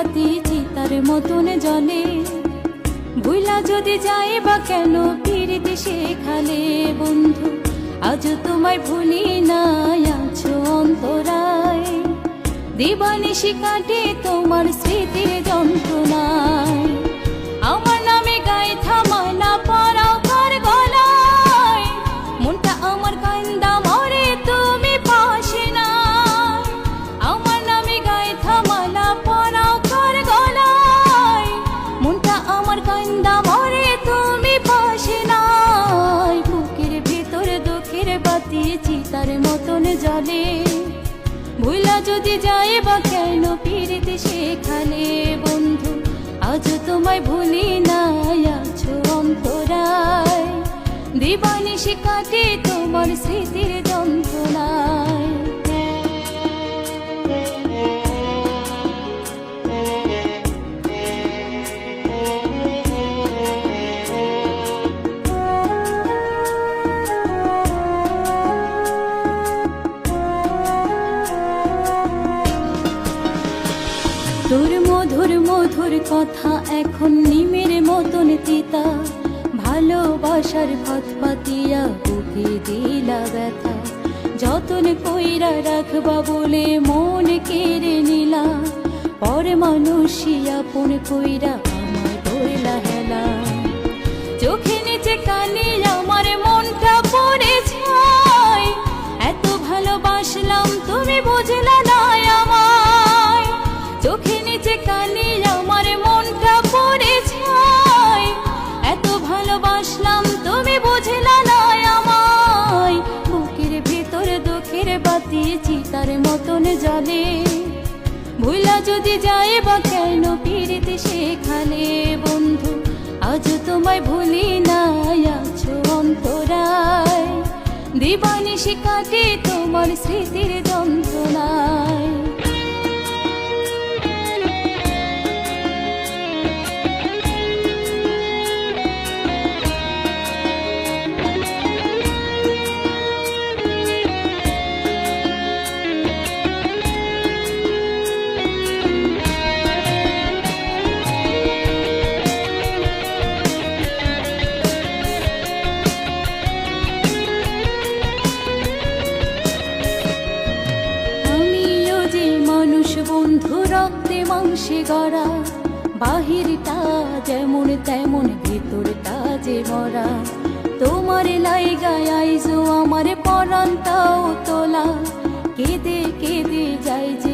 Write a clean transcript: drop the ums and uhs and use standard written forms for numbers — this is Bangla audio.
বাতি চিতার মতন জ্বলে। ভুলা যদি যায় বা কেন ফিরতে সেখানে বন্ধু, আজ তোমায় ভুলি নাই, আছো অন্তরায়। দিবানিশি কাটে তোমার স্মৃতির যন্ত্রণায়। আমার নামে গায়ে থামায় না পরাও কার গলায়, মনটা আমার কান্দা মরে তুমি পাশে নাই। আমার নামে গায়ে থামায় না পরাও কার গলায়, মনটা আমার কান্দা মরে তুমি পাশে নাই। বুকের ভেতর দুঃখের বাতি চিতার মতন জ্বলে। ভুলা যদি যায় বা কেন ফিরতে সেখানে বন্ধু, আজ তোমায় ভুলি নাই, আছো অন্তরায়। দিবানিশি কাটে তোমার স্মৃতির যন্ত্রণায়। তোর মধুর মধুর কথা এখন নিমের মতন তিতা। ভালোবাসার পথ পাতিয়া বুকে দিলা ব্যথা। যতন কইরা রাখবা বলে মন কেড়ে নিলা, পর মানুষই আপন কইরা আমার ধরলা হেলা। চোখে নিচে কানে আমার মনটা পড়ে যায়, এত ভালোবাসলাম তুমি বুঝলা না আমায়। চোখে নিচে কানে আমার মনটা পড়ে যায়, এত ভালোবাসলাম তুমি বুঝলা না আমায়। বুকের ভেতর দুঃখের বাতি চিতার মতন জ্বলে। ভুলা যদি যায় বা কেন ফিরতে সেখানে বন্ধু, আজ তোমায় ভুলি নাই, আছো অন্তরায়। দিবানিশি কাটে তোমার স্মৃতির যন্ত্রণায়। বন্ধু রক্তে মাংসে গড়া, বাহিরটা যেমন তেমন ভিতরটা যে মরা। তোমার লাইগায় আইজো আমার পরানটাও তোলা, কেঁদে কেঁদে যায় যে